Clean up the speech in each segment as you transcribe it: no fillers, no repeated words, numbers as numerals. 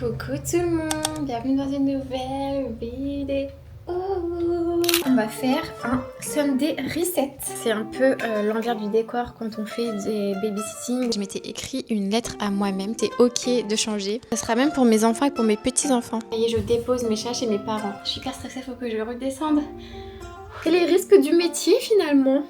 Coucou tout le monde, bienvenue dans une nouvelle vidéo. On va faire un Sunday reset. C'est un peu l'envers du décor quand on fait des babysitting. Je m'étais écrit une lettre à moi-même, c'est ok de changer. Ça sera même pour mes enfants et pour mes petits-enfants. Et je dépose mes chats chez mes parents. Je suis hyper stressée, faut que je redescende. Et les risques du métier finalement.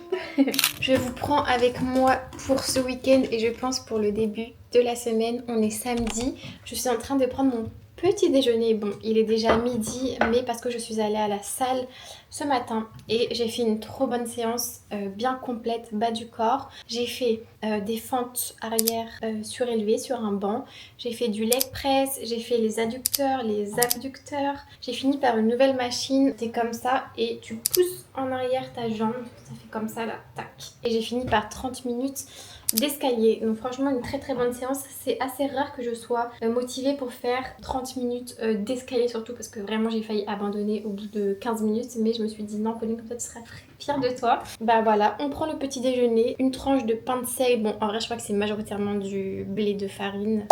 Je vous prends avec moi pour ce week-end et je pense pour le début de la semaine. On est samedi. Je suis en train de prendre mon petit déjeuner. Bon, il est déjà midi, mais parce que je suis allée à la salle ce matin et j'ai fait une trop bonne séance bien complète, bas du corps. J'ai fait des fentes arrière surélevées sur un banc. J'ai fait du leg press, j'ai fait les adducteurs, les abducteurs. J'ai fini par une nouvelle machine. C'est comme ça et tu pousses en arrière ta jambe. Ça fait comme ça là, tac. Et j'ai fini par 30 minutes d'escalier. Donc franchement une très très bonne séance. C'est assez rare que je sois motivée pour faire 30 minutes d'escalier, surtout parce que vraiment j'ai failli abandonner au bout de 15 minutes, mais je me suis dit non Pauline, comme ça tu seras fière de toi. Bah voilà, on prend le petit déjeuner, une tranche de pain de seigle. Bon en vrai je crois que c'est majoritairement du blé de farine,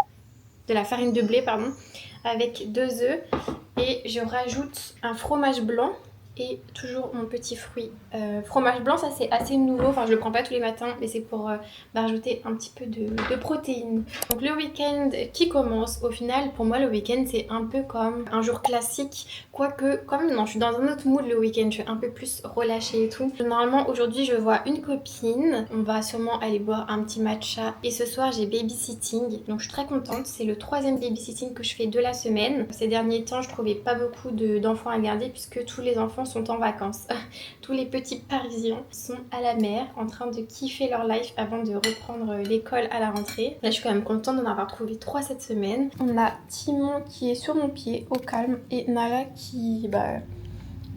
de la farine de blé pardon, avec 2 œufs et je rajoute un fromage blanc. Et toujours mon petit fruit. Fromage blanc, ça c'est assez nouveau. Enfin, je le prends pas tous les matins, mais c'est pour rajouter un petit peu de protéines. Donc le week-end qui commence, au final, pour moi, le week-end c'est un peu comme un jour classique. Quoique, comme non, je suis dans un autre mood le week-end, je suis un peu plus relâchée et tout. Normalement, aujourd'hui, je vois une copine. On va sûrement aller boire un petit matcha. Et ce soir, j'ai babysitting. Donc je suis très contente. C'est le 3e babysitting que je fais de la semaine. Ces derniers temps, je trouvais pas beaucoup d'enfants à garder puisque tous les enfants sont en vacances. Tous les petits parisiens sont à la mer en train de kiffer leur life avant de reprendre l'école à la rentrée. Là je suis quand même contente d'en avoir trouvé 3 cette semaine. On a Timon qui est sur mon pied au calme et Nala qui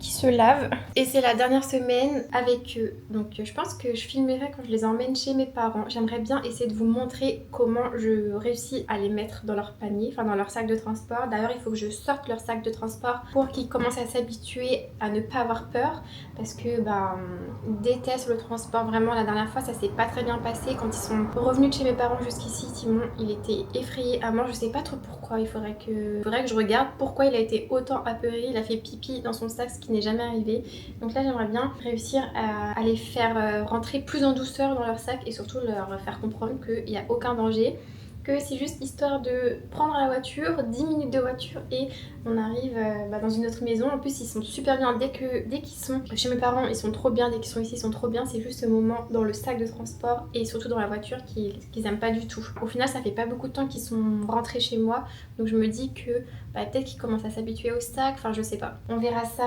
se lave. Et c'est la dernière semaine avec eux. Donc je pense que je filmerai quand je les emmène chez mes parents. J'aimerais bien essayer de vous montrer comment je réussis à les mettre dans leur panier, enfin dans leur sac de transport. D'ailleurs il faut que je sorte leur sac de transport pour qu'ils commencent à s'habituer à ne pas avoir peur. Parce que ils détestent le transport. Vraiment la dernière fois ça s'est pas très bien passé. Quand ils sont revenus de chez mes parents jusqu'ici, Timon il était effrayé à mort. Je sais pas trop pourquoi. Il faudrait que je regarde pourquoi il a été autant apeuré. Il a fait pipi dans son sac, ce qui n'est jamais arrivé. Donc là j'aimerais bien réussir à les faire rentrer plus en douceur dans leur sac et surtout leur faire comprendre qu'il n'y a aucun danger, que c'est juste histoire de prendre la voiture, 10 minutes de voiture et on arrive dans une autre maison. En plus ils sont super bien, dès qu'ils sont chez mes parents ils sont trop bien, dès qu'ils sont ici ils sont trop bien. C'est juste ce moment dans le sac de transport et surtout dans la voiture qu'ils aiment pas du tout. Au final ça fait pas beaucoup de temps qu'ils sont rentrés chez moi, donc je me dis que peut-être qu'ils commencent à s'habituer au sac, enfin je sais pas. On verra ça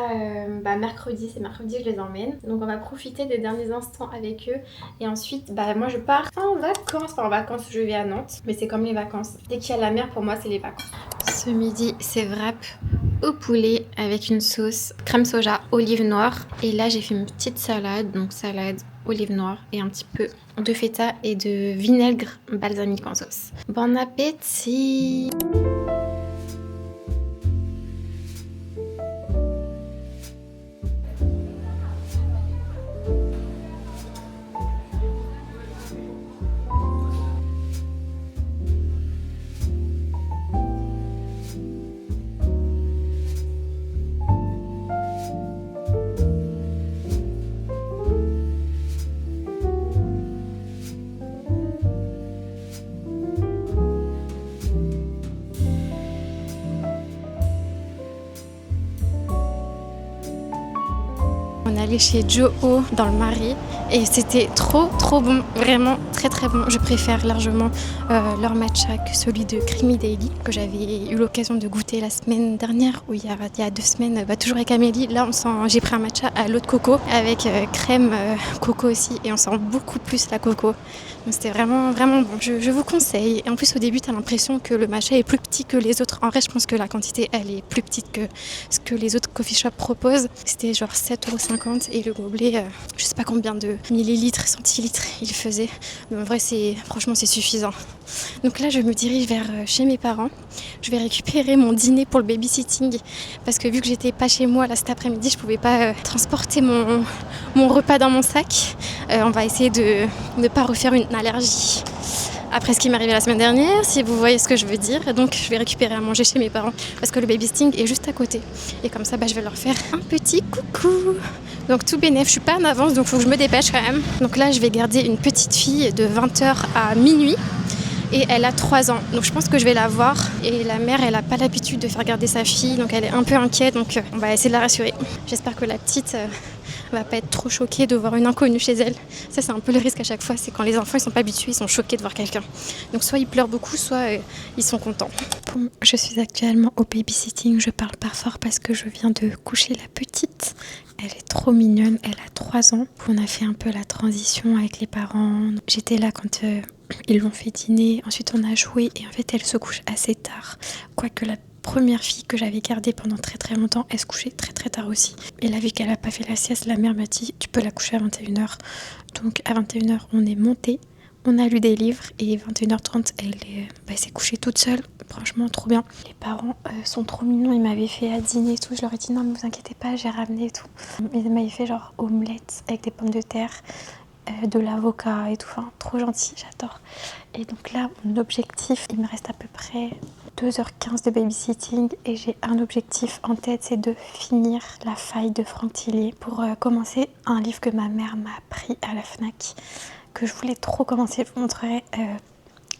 mercredi, c'est mercredi que je les emmène. Donc on va profiter des derniers instants avec eux et ensuite moi je pars en vacances. Enfin en vacances je vais à Nantes, mais c'est comme les vacances. Dès qu'il y a la mer pour moi c'est les vacances. Ce midi c'est wrap au poulet avec une sauce crème soja, olive noire. Et là j'ai fait une petite salade, donc salade, olive noire et un petit peu de feta et de vinaigre balsamique en sauce. Bon appétit! On est allé chez Joe dans le Marais et c'était trop bon, vraiment très bon. Je préfère largement leur matcha que celui de Creamy Daily que j'avais eu l'occasion de goûter la semaine dernière ou il y a 2 semaines, toujours avec Amélie. Là j'ai pris un matcha à l'eau de coco avec crème coco aussi et on sent beaucoup plus la coco. Donc c'était vraiment bon. Je vous conseille. Et en plus au début t'as l'impression que le matcha est plus petit que les autres. En vrai je pense que la quantité elle est plus petite que ce que les autres coffee shops proposent. C'était genre 7,50 € et le gobelet je sais pas combien de millilitres, centilitres il faisait. Mais en vrai franchement c'est suffisant. Donc là je me dirige vers chez mes parents. Je vais récupérer mon dîner pour le babysitting parce que vu que j'étais pas chez moi là cet après-midi, je pouvais pas transporter mon repas dans mon sac. On va essayer de ne pas refaire une allergie après ce qui m'est arrivé la semaine dernière, si vous voyez ce que je veux dire. Donc je vais récupérer à manger chez mes parents parce que le baby sting est juste à côté. Et comme ça, je vais leur faire un petit coucou. Donc tout bénef, je suis pas en avance, donc il faut que je me dépêche quand même. Donc là, je vais garder une petite fille de 20h à minuit. Et elle a 3 ans, donc je pense que je vais la voir. Et la mère, elle a pas l'habitude de faire garder sa fille, donc elle est un peu inquiète, donc on va essayer de la rassurer. J'espère que la petite va pas être trop choquée de voir une inconnue chez elle. Ça, c'est un peu le risque à chaque fois, c'est quand les enfants ils sont pas habitués, ils sont choqués de voir quelqu'un. Donc soit ils pleurent beaucoup, soit ils sont contents. Bon, je suis actuellement au babysitting, je parle pas fort parce que je viens de coucher la petite. Elle est trop mignonne, elle a 3 ans. On a fait un peu la transition avec les parents. J'étais là quand ils l'ont fait dîner, ensuite on a joué et en fait elle se couche assez tard. Quoique la première fille que j'avais gardée pendant très très longtemps, elle se couchait très très tard aussi. Et là vu qu'elle a pas fait la sieste, la mère m'a dit tu peux la coucher à 21h. Donc à 21h on est monté, on a lu des livres et 21h30 elle s'est couchée toute seule. Franchement trop bien. Les parents sont trop mignons, ils m'avaient fait à dîner et tout. Je leur ai dit non mais vous inquiétez pas, j'ai ramené et tout. Ils m'avaient fait genre omelette avec des pommes de terre, de l'avocat et tout, enfin trop gentil, j'adore. Et donc là mon objectif, il me reste à peu près 2h15 de babysitting et j'ai un objectif en tête, c'est de finir La Faille de Franck Thillier pour commencer un livre que ma mère m'a pris à la Fnac, que je voulais trop commencer. Je vous montrerai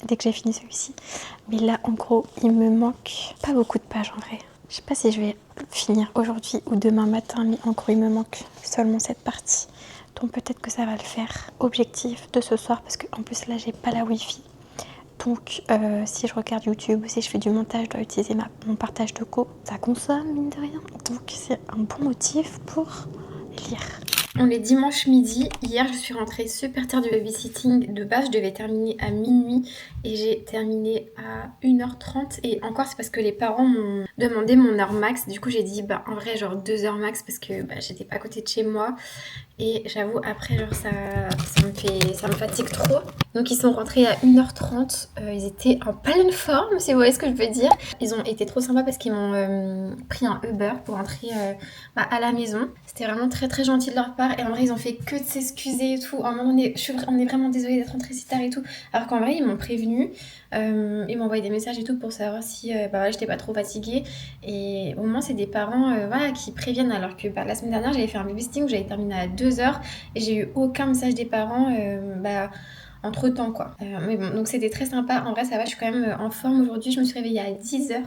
dès que j'ai fini celui-ci. Mais là en gros il me manque pas beaucoup de pages en vrai. Je sais pas si je vais finir aujourd'hui ou demain matin, mais en gros il me manque seulement cette partie. Donc peut-être que ça va le faire. Objectif de ce soir, parce qu'en plus là j'ai pas la wifi. Donc si je regarde YouTube ou si je fais du montage, je dois utiliser mon partage de co. Ça consomme mine de rien. Donc c'est un bon motif pour lire. On est dimanche midi. Hier je suis rentrée super tard du babysitting. De base je devais terminer à minuit et j'ai terminé à 1h30. Et encore c'est parce que les parents m'ont demandé mon heure max. Du coup j'ai dit en vrai genre 2h max parce que j'étais pas à côté de chez moi. Et j'avoue après genre ça me fatigue trop. Donc ils sont rentrés à 1h30, ils étaient en pleine forme si vous voyez ce que je veux dire. Ils ont été trop sympas parce qu'ils m'ont pris un Uber pour rentrer à la maison. C'était vraiment très très gentil de leur part et en vrai ils ont fait que de s'excuser et tout. On est vraiment désolé d'être rentrés si tard et tout. Alors qu'en vrai ils m'ont prévenu, ils m'ont envoyé des messages et tout pour savoir si j'étais pas trop fatiguée. Et au moins c'est des parents qui préviennent, alors que la semaine dernière j'avais fait un babysitting où j'avais terminé à 2h et j'ai eu aucun message des parents entre temps quoi. Mais bon, donc c'était très sympa. En vrai ça va, je suis quand même en forme aujourd'hui. Je me suis réveillée à 10h.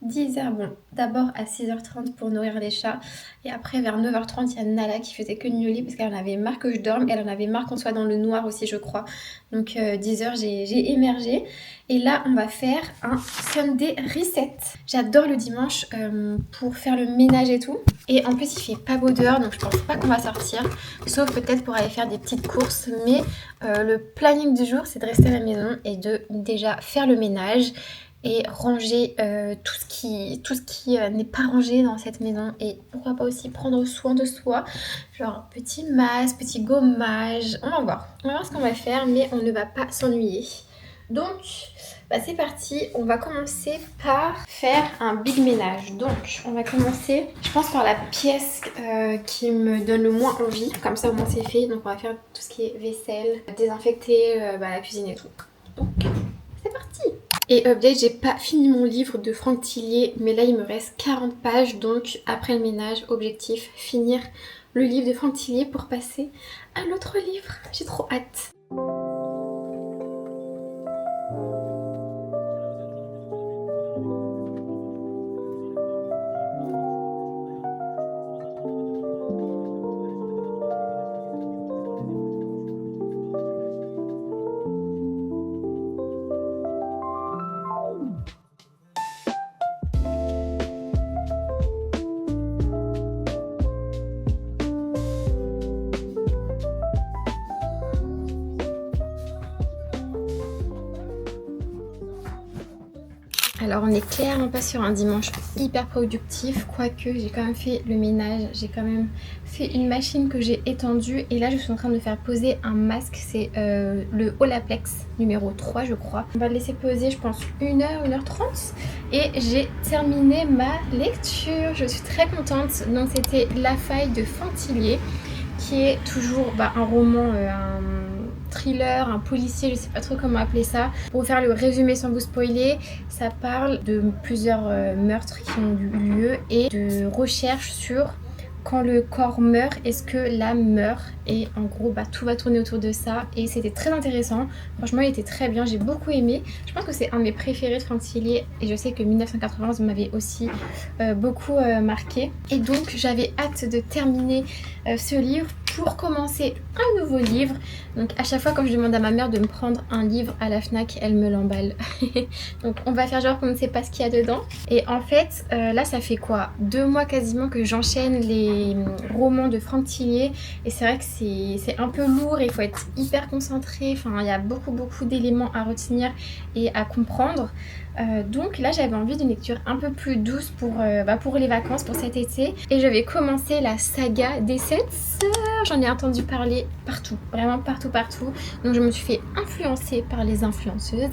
Bon, d'abord à 6h30 pour nourrir les chats et après vers 9h30 il y a Nala qui faisait que nuit au lit parce qu'elle en avait marre que je dorme, elle en avait marre qu'on soit dans le noir aussi je crois. Donc 10h j'ai émergé et là on va faire un Sunday reset. J'adore le dimanche pour faire le ménage et tout, et en plus il fait pas beau dehors donc je pense pas qu'on va sortir, sauf peut-être pour aller faire des petites courses, mais le planning du jour c'est de rester à la maison et de déjà faire le ménage et ranger tout ce qui n'est pas rangé dans cette maison, et pourquoi pas aussi prendre soin de soi, genre petit masque, petit gommage. On va voir ce qu'on va faire, mais on ne va pas s'ennuyer. Donc c'est parti, on va commencer par faire un big ménage. Donc on va commencer je pense par la pièce qui me donne le moins envie, comme ça au moins c'est fait. Donc on va faire tout ce qui est vaisselle, désinfecter la cuisine et tout. Donc c'est parti. Et update, j'ai pas fini mon livre de Franck Thillier, mais là il me reste 40 pages, donc après le ménage, objectif, finir le livre de Franck Thillier pour passer à l'autre livre. J'ai trop hâte. Alors on est clairement pas sur un dimanche hyper productif, quoique j'ai quand même fait le ménage, j'ai quand même fait une machine que j'ai étendue et là je suis en train de faire poser un masque, c'est le Olaplex numéro 3 je crois. On va le laisser poser je pense 1h, 1h30 et j'ai terminé ma lecture, je suis très contente. Donc c'était La Faille de Franck Thillier qui est toujours un roman thriller, un policier, je sais pas trop comment appeler ça. Pour vous faire le résumé sans vous spoiler, ça parle de plusieurs meurtres qui ont eu lieu et de recherches sur quand le corps meurt, est-ce que l'âme meurt? Et en gros, tout va tourner autour de ça. Et c'était très intéressant. Franchement, il était très bien. J'ai beaucoup aimé. Je pense que c'est un de mes préférés de Franck Thillier. Et je sais que 1991 m'avait aussi beaucoup marqué. Et donc, j'avais hâte de terminer ce livre pour commencer un nouveau livre. Donc, à chaque fois, quand je demande à ma mère de me prendre un livre à la Fnac, elle me l'emballe. Donc, on va faire genre qu'on ne sait pas ce qu'il y a dedans. Et en fait, là, ça fait quoi? 2 mois quasiment que j'enchaîne les romans de Franck Thillier. Et c'est vrai que c'est un peu lourd et il faut être hyper concentré. Enfin, il y a beaucoup d'éléments à retenir et à comprendre. Donc là, j'avais envie d'une lecture un peu plus douce pour les vacances, pour cet été. Et je vais commencer la saga des 7 sœurs. J'en ai entendu parler partout, vraiment partout. Donc je me suis fait influencer par les influenceuses.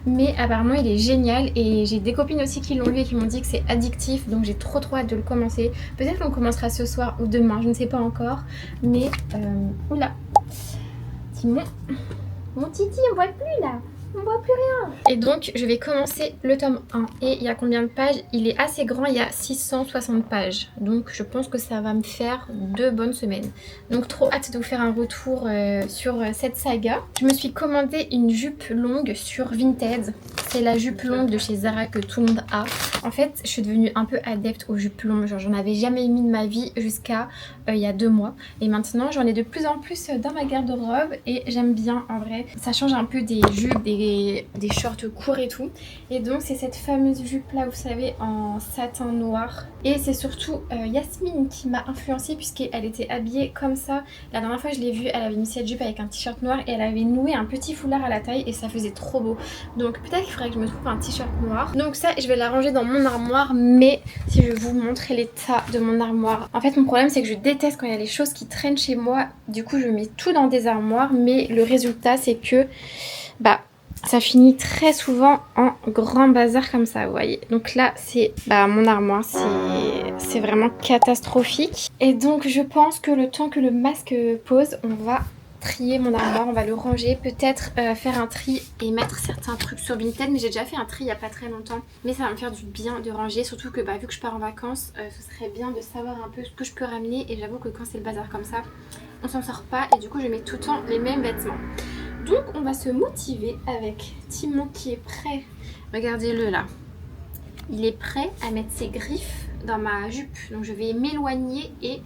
Mais apparemment, il est génial. Et j'ai des copines aussi qui l'ont lu et qui m'ont dit que c'est addictif. Donc j'ai trop hâte de le commencer. Peut-être qu'on commencera ce soir ou demain, je ne sais pas encore. Mais, oula, Timon, mon titi, on voit plus là. On voit plus rien. Et donc je vais commencer le tome 1. Et il y a combien de pages? Il est assez grand, il y a 660 pages. Donc je pense que ça va me faire 2 bonnes semaines. Donc trop hâte de vous faire un retour sur cette saga. Je me suis commandé une jupe longue sur Vinted. C'est la jupe longue de chez Zara que tout le monde a. En fait, je suis devenue un peu adepte aux jupes longues. Genre j'en avais jamais mis de ma vie jusqu'à il y a 2 mois. Et maintenant j'en ai de plus en plus dans ma garde-robe. Et j'aime bien en vrai. Ça change un peu des jupes, des shorts courts et tout. Et donc c'est cette fameuse jupe là, vous savez, en satin noir. Et c'est surtout Yasmine qui m'a influencée puisqu'elle était habillée comme ça. La dernière fois je l'ai vue, elle avait mis cette jupe avec un t-shirt noir et elle avait noué un petit foulard à la taille et ça faisait trop beau. Donc peut-être qu'il faudrait que je me trouve un t-shirt noir. Donc ça, je vais la ranger dans mon armoire. Mais si je vous montre l'état de mon armoire, en fait mon problème c'est que je déteste quand il y a les choses qui traînent chez moi. Du coup je mets tout dans des armoires. Mais le résultat c'est que ça finit très souvent en grand bazar comme ça, vous voyez. Donc là, c'est mon armoire, c'est vraiment catastrophique. Et donc, je pense que le temps que le masque pose, on va trier mon armoire, on va le ranger. Peut-être faire un tri et mettre certains trucs sur Vinted. Mais j'ai déjà fait un tri il n'y a pas très longtemps. Mais ça va me faire du bien de ranger. Surtout que vu que je pars en vacances, ce serait bien de savoir un peu ce que je peux ramener. Et j'avoue que quand c'est le bazar comme ça, on s'en sort pas. Et du coup, je mets tout le temps les mêmes vêtements. Donc on va se motiver avec Timon qui est prêt. Regardez-le là. Il est prêt à mettre ses griffes dans ma jupe. Donc je vais m'éloigner et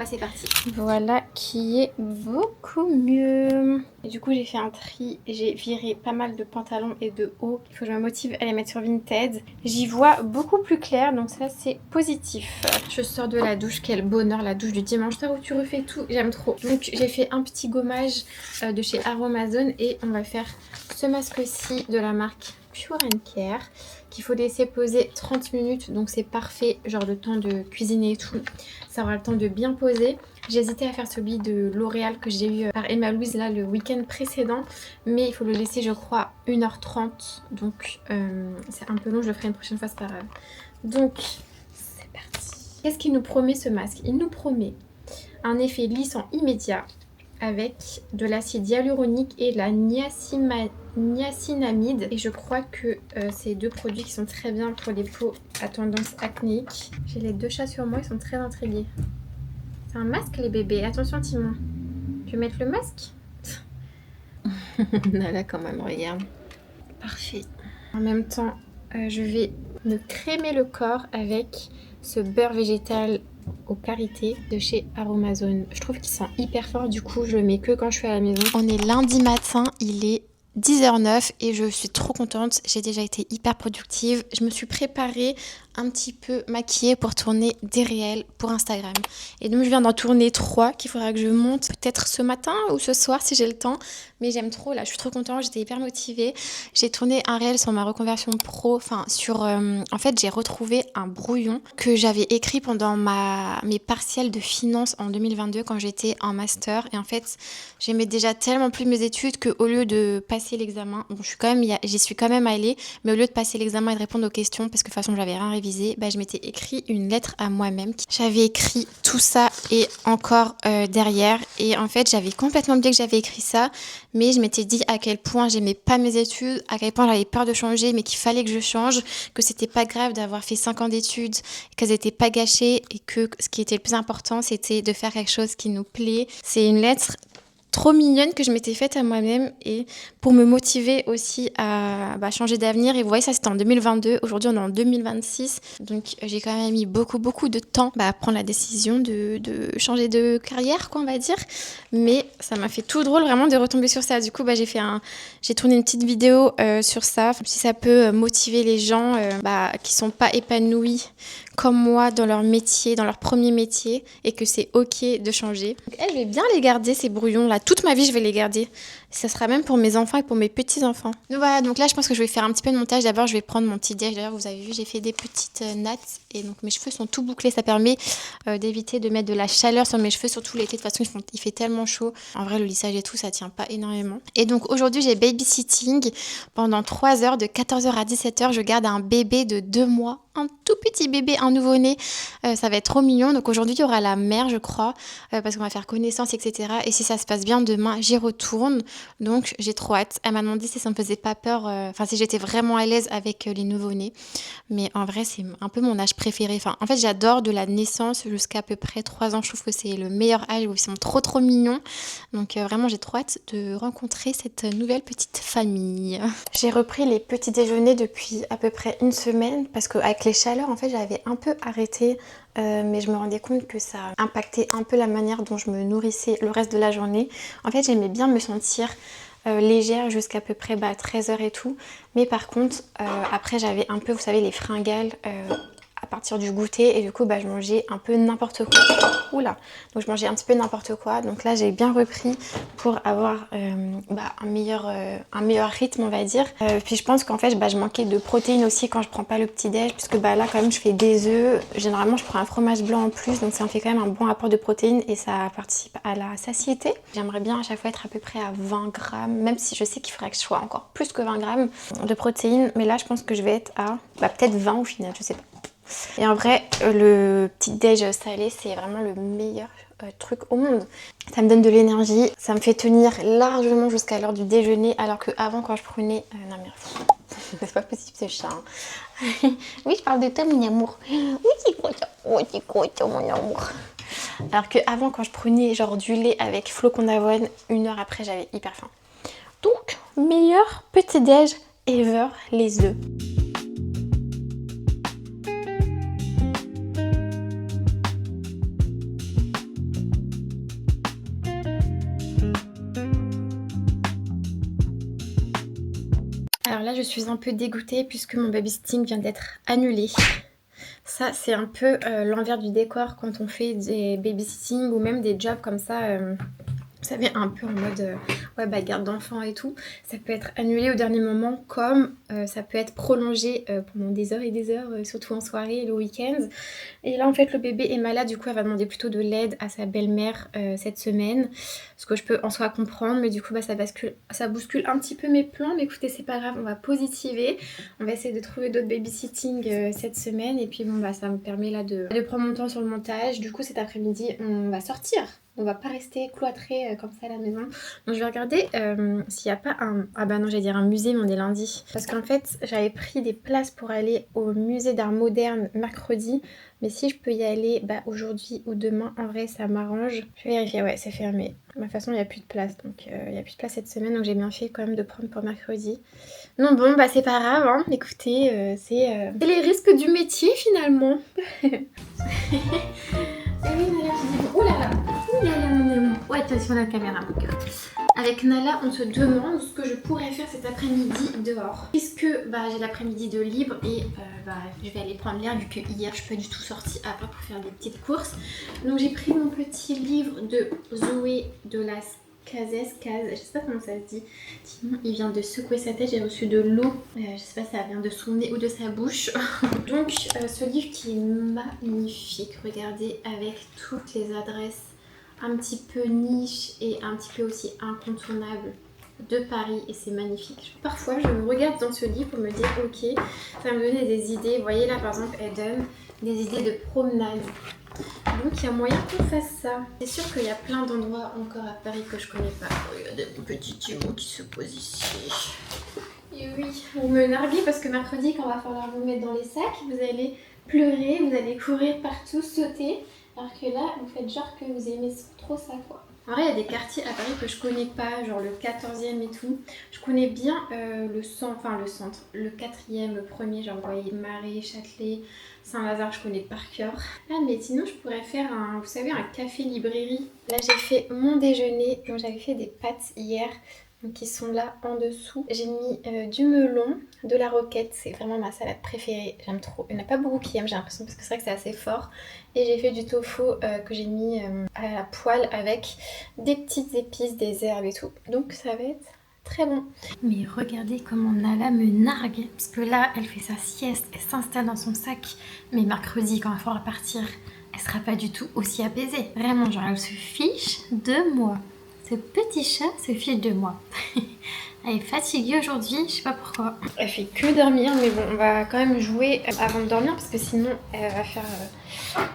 c'est parti. Voilà qui est beaucoup mieux. Et du coup j'ai fait un tri. J'ai viré pas mal de pantalons et de hauts. Il faut que je me motive à les mettre sur Vinted. J'y vois beaucoup plus clair, donc ça c'est positif. Je sors de la douche. Quel bonheur, la douche du dimanche soir où tu refais tout. J'aime trop. Donc j'ai fait un petit gommage de chez Aromazone et on va faire ce masque-ci de la marque Pure & Care qu'il faut laisser poser 30 minutes, donc c'est parfait, genre le temps de cuisiner et tout, ça aura le temps de bien poser. J'ai hésité à faire celui de L'Oréal que j'ai eu par Emma Louise là le week-end précédent, mais il faut le laisser je crois 1h30, donc c'est un peu long, je le ferai une prochaine fois, c'est pas grave. Donc c'est parti. Qu'est-ce qu'il nous promet ce masque? Il nous promet un effet lissant immédiat avec de l'acide hyaluronique et de la niacinamide. Et je crois que c'est 2 produits qui sont très bien pour les peaux à tendance acnéique. J'ai les 2 chats sur moi, ils sont très intrigués. C'est un masque les bébés. Attention Timon. Tu veux mettre le masque? Là quand même, regarde. Parfait. En même temps, je vais me crémer le corps avec ce beurre végétal au karité de chez Aromazone. Je trouve qu'il sent hyper fort, du coup je le mets que quand je suis à la maison. On est lundi matin, il est 10h09 et je suis trop contente. J'ai déjà été hyper productive. Je me suis préparée un petit peu maquillée pour tourner des réels pour Instagram. Et donc je viens d'en tourner 3 qu'il faudra que je monte peut-être ce matin ou ce soir si j'ai le temps. Mais j'aime trop là, je suis trop contente, j'étais hyper motivée. J'ai tourné un réel sur ma reconversion pro, en fait j'ai retrouvé un brouillon que j'avais écrit pendant mes partiels de finance en 2022 quand j'étais en master. Et en fait j'aimais déjà tellement plus mes études qu'au lieu de passer passer l'examen, bon, j'y suis quand même allée, mais au lieu de passer l'examen et de répondre aux questions, parce que de toute façon j'avais rien révisé, bah, je m'étais écrit une lettre à moi-même. J'avais écrit tout ça et encore derrière, et en fait j'avais complètement oublié que j'avais écrit ça, mais je m'étais dit à quel point j'aimais pas mes études, à quel point j'avais peur de changer, mais qu'il fallait que je change, que c'était pas grave d'avoir fait 5 ans d'études, qu'elles étaient pas gâchées, et que ce qui était le plus important c'était de faire quelque chose qui nous plaît. C'est une lettre trop mignonne que je m'étais faite à moi-même et pour me motiver aussi à changer d'avenir. Et vous voyez, ça c'était en 2022. Aujourd'hui, on est en 2026. Donc, j'ai quand même mis beaucoup de temps à prendre la décision de changer de carrière, quoi, on va dire. Mais ça m'a fait tout drôle vraiment de retomber sur ça. Du coup, j'ai tourné une petite vidéo sur ça. Si ça peut motiver les gens qui sont pas épanouis comme moi dans leur métier, dans leur premier métier, et que c'est ok de changer. Donc, je vais bien les garder, ces brouillons là, toute ma vie je vais les garder. Ça sera même pour mes enfants et pour mes petits-enfants. Donc voilà, donc là je pense que je vais faire un petit peu de montage. D'abord je vais prendre mon petit déj. D'ailleurs vous avez vu, j'ai fait des petites nattes et donc mes cheveux sont tout bouclés. Ça permet d'éviter de mettre de la chaleur sur mes cheveux, surtout l'été. De toute façon il fait tellement chaud. En vrai le lissage et tout ça tient pas énormément. Et donc aujourd'hui j'ai babysitting pendant 3 heures, de 14h à 17h. Je garde un bébé de 2 mois. Un tout petit bébé, un nouveau-né. Ça va être trop mignon. Donc aujourd'hui, il y aura la mère, je crois, parce qu'on va faire connaissance, etc. Et si ça se passe bien demain, j'y retourne. Donc j'ai trop hâte. Elle m'a demandé si ça me faisait pas peur, si j'étais vraiment à l'aise avec les nouveau-nés. Mais en vrai, c'est un peu mon âge préféré. En fait, j'adore de la naissance jusqu'à à peu près 3 ans. Je trouve que c'est le meilleur âge où ils sont trop mignons. Donc vraiment, j'ai trop hâte de rencontrer cette nouvelle petite famille. J'ai repris les petits déjeuners depuis à peu près une semaine parce qu'avec les chaleurs, en fait, j'avais un peu arrêté. Mais je me rendais compte que ça impactait un peu la manière dont je me nourrissais le reste de la journée. En fait, j'aimais bien me sentir légère jusqu'à peu près 13h et tout. Mais par contre, après, j'avais un peu, vous savez, les fringales à partir du goûter. Et du coup, je mangeais un peu n'importe quoi. Oula! Donc, je mangeais un petit peu n'importe quoi. Donc là, j'ai bien repris pour avoir un meilleur rythme, on va dire. Puis je pense qu'en fait, je manquais de protéines aussi quand je prends pas le petit-déj. Puisque là, quand même, je fais des œufs. Généralement, je prends un fromage blanc en plus. Donc, ça me fait quand même un bon apport de protéines et ça participe à la satiété. J'aimerais bien à chaque fois être à peu près à 20 grammes. Même si je sais qu'il faudrait que je sois encore plus que 20 grammes de protéines. Mais là, je pense que je vais être à peut-être 20 au final, je sais pas. Et en vrai, le petit déj salé, c'est vraiment le meilleur truc au monde. Ça me donne de l'énergie, ça me fait tenir largement jusqu'à l'heure du déjeuner, alors qu'avant quand je prenais... non mais c'est pas possible ce chat. Hein. Oui, je parle de toi mon amour. Oui, c'est quoi ça mon amour. Alors qu'avant quand je prenais genre du lait avec flocons d'avoine, 1 heure après j'avais hyper faim. Donc, meilleur petit déj ever, les œufs. Alors là, je suis un peu dégoûtée puisque mon babysitting vient d'être annulé. Ça, c'est un peu l'envers du décor quand on fait des babysitting ou même des jobs comme ça. Vous savez, un peu en mode garde d'enfants et tout. Ça peut être annulé au dernier moment comme ça peut être prolongé pendant des heures et des heures, surtout en soirée et le week-end. Et là, en fait, le bébé est malade. Du coup, elle va demander plutôt de l'aide à sa belle-mère cette semaine. Ce que je peux en soi comprendre. Mais du coup, ça bouscule un petit peu mes plans. Mais écoutez, c'est pas grave. On va positiver. On va essayer de trouver d'autres babysitting cette semaine. Et puis, ça me permet là de prendre mon temps sur le montage. Du coup, cet après-midi, on va sortir. On va pas rester cloîtré comme ça à la maison. Donc je vais regarder s'il n'y a pas un... Ah bah non, j'allais dire un musée, mais on est lundi. Parce qu'en fait, j'avais pris des places pour aller au musée d'art moderne mercredi. Mais si je peux y aller aujourd'hui ou demain, en vrai, ça m'arrange. Je vais vérifier, ouais, c'est fermé. De toute façon, il n'y a plus de place. Donc il n'y a plus de place cette semaine. Donc j'ai bien fait quand même de prendre pour mercredi. Non bon, c'est pas grave. Hein. Écoutez, c'est les risques du métier finalement. Et oui, Nala qui dit... Oh là là. Oh là là, mon amour. Ouais, attention à la caméra, mon cœur. Avec Nala, on se demande ce que je pourrais faire cet après-midi dehors. Puisque j'ai l'après-midi de libre et je vais aller prendre l'air vu que hier je suis pas du tout sortie à part pour faire des petites courses. Donc j'ai pris mon petit livre de Zoé de la je sais pas comment ça se dit. Sinon, il vient de secouer sa tête. J'ai reçu de l'eau. Je sais pas si ça vient de son nez ou de sa bouche. Donc, ce livre qui est magnifique. Regardez, avec toutes les adresses un petit peu niche et un petit peu aussi incontournables. de Paris et c'est magnifique. Parfois je me regarde dans ce livre pour me dire ok, ça va me donner des idées. Vous voyez là par exemple elle donne des idées de promenade. Donc il y a moyen qu'on fasse ça. C'est sûr qu'il y a plein d'endroits encore à Paris que je connais pas. Regardez mon petit Timon qui se pose ici. Et oui, vous me narguez parce que mercredi quand on va falloir vous mettre dans les sacs, vous allez pleurer, vous allez courir partout, sauter. Alors que là, vous faites genre que vous aimez trop ça quoi. En vrai, il y a des quartiers à Paris que je connais pas, genre le 14e et tout. Je connais bien le centre, le 4e, le 1er, genre vous voyez Marais, Châtelet, Saint-Lazare, je connais par cœur. Ah mais sinon je pourrais faire vous savez, un café-librairie. Là j'ai fait mon déjeuner, donc j'avais fait des pâtes hier. Donc ils sont là en dessous. J'ai mis du melon, de la roquette, c'est vraiment ma salade préférée, j'aime trop. Il n'y en a pas beaucoup qui aiment, j'ai l'impression, parce que c'est vrai que c'est assez fort. Et j'ai fait du tofu que j'ai mis à la poêle avec des petites épices, des herbes et tout. Donc ça va être très bon. Mais regardez comment Nala me nargue, parce que là elle fait sa sieste, elle s'installe dans son sac. Mais mercredi quand il va falloir partir, elle sera pas du tout aussi apaisée. Vraiment, genre elle se fiche de moi. Ce petit chat se fiche de moi. Elle est fatiguée aujourd'hui, je sais pas pourquoi. Elle fait que dormir, mais bon, on va quand même jouer avant de dormir parce que sinon elle va faire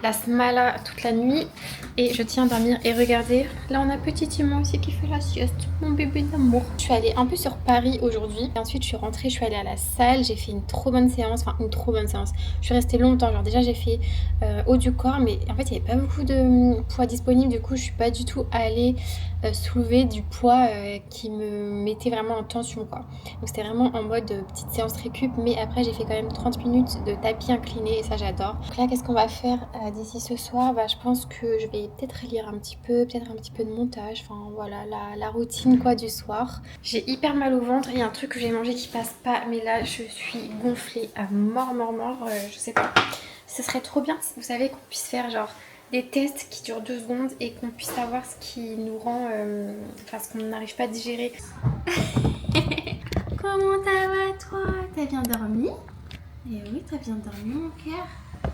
la smala toute la nuit. Et je tiens à dormir. Et regardez, là on a petit Timon aussi qui fait la sieste, mon bébé d'amour. Je suis allée un peu sur Paris aujourd'hui. Et ensuite je suis rentrée, je suis allée à la salle. J'ai fait une trop bonne séance, enfin une trop bonne séance. Je suis restée longtemps, genre déjà j'ai fait haut du corps, mais en fait il n'y avait pas beaucoup de poids disponible. Du coup je suis pas du tout allée soulever du poids qui me mettait vraiment en tension quoi. Donc c'était vraiment en mode petite séance récup, mais après j'ai fait quand même 30 minutes de tapis incliné et ça j'adore. Donc là qu'est-ce qu'on va faire d'ici ce soir? Bah je pense que je vais peut-être lire un petit peu, peut-être un petit peu de montage, enfin voilà la routine quoi du soir. J'ai hyper mal au ventre, il y a un truc que j'ai mangé qui passe pas, mais là je suis gonflée à mort, je sais pas. Ce serait trop bien, vous savez, qu'on puisse faire genre des tests qui durent 2 secondes et qu'on puisse savoir ce qui nous rend, enfin ce qu'on n'arrive pas à digérer. Comment ça va toi? T'as bien dormi? Eh oui, t'as bien dormi mon cœur.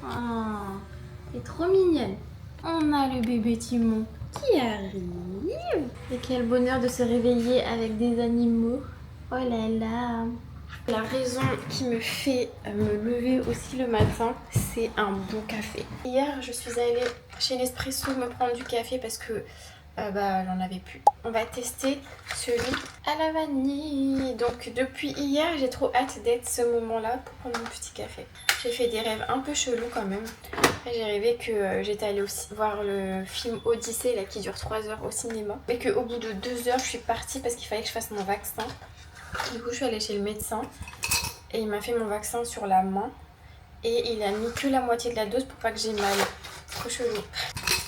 Oh, t'es trop mignonne. On a le bébé Timon qui arrive. Et quel bonheur de se réveiller avec des animaux. Oh là là. La raison qui me fait me lever aussi le matin, c'est un bon café. Hier, je suis allée chez Nespresso me prendre du café parce que j'en avais plus. On va tester celui à la vanille. Donc depuis hier, j'ai trop hâte d'être ce moment-là pour prendre mon petit café. J'ai fait des rêves un peu chelous quand même. J'ai rêvé que j'étais allée aussi voir le film Odyssée là, qui dure 3 heures au cinéma. Mais qu'au bout de 2 heures, je suis partie parce qu'il fallait que je fasse mon vaccin. Du coup je suis allée chez le médecin et il m'a fait mon vaccin sur la main et il a mis que la moitié de la dose pour pas que j'ai mal. Trop chelou.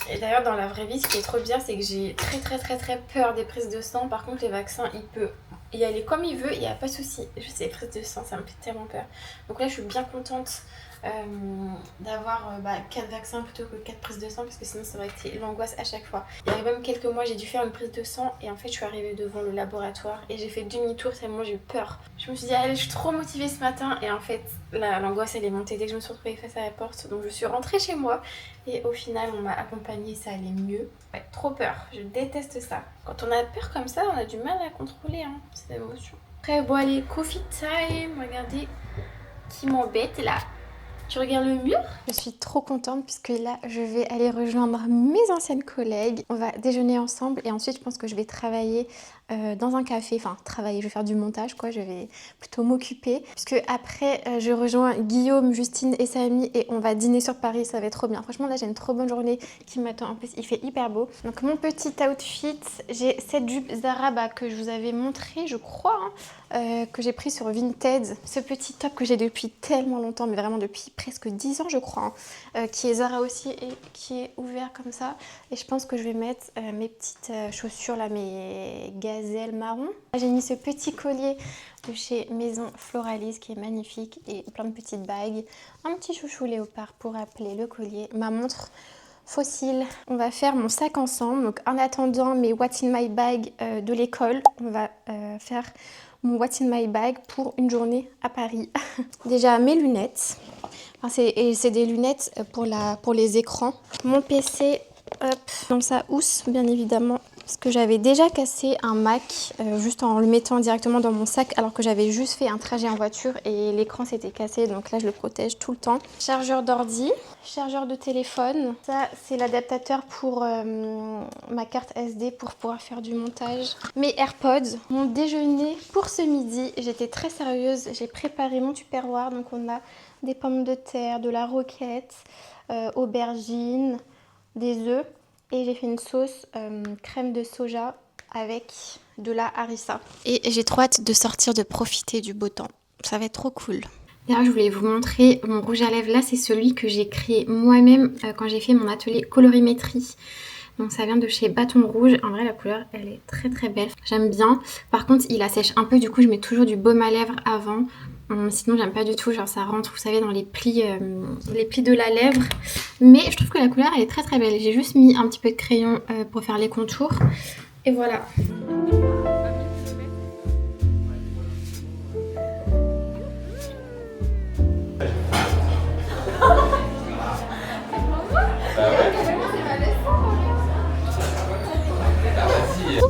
Et d'ailleurs dans la vraie vie ce qui est trop bien c'est que j'ai très peur des prises de sang. Par contre les vaccins il peut y aller comme il veut, il n'y a pas de souci. Juste les prises de sang ça me fait tellement peur. Donc là je suis bien contente d'avoir 4 vaccins plutôt que 4 prises de sang parce que sinon ça aurait été l'angoisse à chaque fois. Il y a même quelques mois j'ai dû faire une prise de sang et en fait je suis arrivée devant le laboratoire et j'ai fait demi-tour tellement j'ai eu peur. Je me suis dit allez je suis trop motivée ce matin et en fait l'angoisse elle est montée dès que je me suis retrouvée face à la porte. Donc je suis rentrée chez moi et au final on m'a accompagnée, ça allait mieux. Ouais, trop peur, je déteste ça. Quand on a peur comme ça on a du mal à contrôler cette émotion. Après bon allez coffee time, regardez qui m'embête là. Tu regardes le mur? Je suis trop contente puisque là je vais aller rejoindre mes anciennes collègues. On va déjeuner ensemble et ensuite je pense que je vais travailler dans un café. Enfin travailler, je vais faire du montage quoi, je vais plutôt m'occuper. Puisque après je rejoins Guillaume, Justine et Samy et on va dîner sur Paris, ça va être trop bien. Franchement là j'ai une trop bonne journée qui m'attend. En plus il fait hyper beau. Donc mon petit outfit, j'ai cette jupe Zara que je vous avais montré je crois. Que j'ai pris sur Vinted, ce petit top que j'ai depuis tellement longtemps, mais vraiment depuis presque 10 ans je crois, qui est Zara aussi et qui est ouvert comme ça. Et je pense que je vais mettre mes petites chaussures là, mes gazelles marron. J'ai mis ce petit collier de chez Maison Floralis qui est magnifique et plein de petites bagues. Un petit chouchou léopard pour appeler le collier, ma montre fossile. On va faire mon sac ensemble, donc en attendant mes What's in my bag de l'école, on va faire mon What's in my bag pour une journée à Paris. Déjà mes lunettes, c'est des lunettes pour les écrans. Mon PC, hop, dans sa housse bien évidemment. Parce que j'avais déjà cassé un Mac juste en le mettant directement dans mon sac alors que j'avais juste fait un trajet en voiture et l'écran s'était cassé, donc là je le protège tout le temps. Chargeur d'ordi, chargeur de téléphone. Ça c'est l'adaptateur pour ma carte SD pour pouvoir faire du montage. Mes AirPods, mon déjeuner pour ce midi. J'étais très sérieuse, j'ai préparé mon tupperware, donc on a des pommes de terre, de la roquette, aubergines, des œufs. Et j'ai fait une sauce crème de soja avec de la harissa. Et j'ai trop hâte de sortir, de profiter du beau temps. Ça va être trop cool. D'ailleurs, je voulais vous montrer mon rouge à lèvres. Là, c'est celui que j'ai créé moi-même quand j'ai fait mon atelier colorimétrie. Donc ça vient de chez Bâton Rouge. En vrai, la couleur, elle est très très belle. J'aime bien. Par contre, il assèche un peu. Du coup, je mets toujours du baume à lèvres avant. Sinon, j'aime pas du tout. Genre, ça rentre, vous savez, dans les plis de la lèvre. Mais je trouve que la couleur, elle est très très belle. J'ai juste mis un petit peu de crayon pour faire les contours. Et voilà.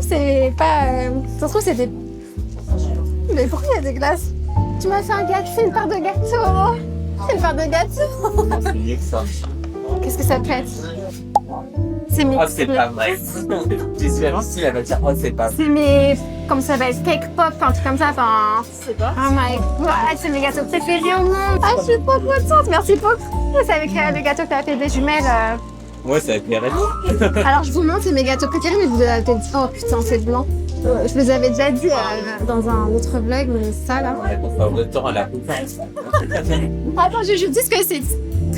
C'est pas... Ça se trouve, c'est des... Mais pourquoi il y a des glaces? Tu m'as fait un gâteau, c'est une part de gâteau. C'est une part de gâteau. C'est mieux que ça. Qu'est-ce que ça peut être? C'est mes... Oh, c'est pas vrai. J'espère si elle va dire, oh, c'est pas vrai. C'est mes... Comme ça va être cake pop, un truc comme ça, enfin... Je sais pas. Oh my god, c'est mes gâteaux préférés au monde. Ah, je suis trop contente, merci beaucoup. C'est avec le gâteau que t'as fait des jumelles. Ouais, c'est avec les restes. Alors je vous montre, c'est mes gâteaux préférés, mais vous avez peut-être dit, oh putain, c'est blanc. Je vous avais déjà dit dans un autre vlog, mais ça là. Ouais, ton favoriteur à la coupe. Attends, je dis ce que c'est.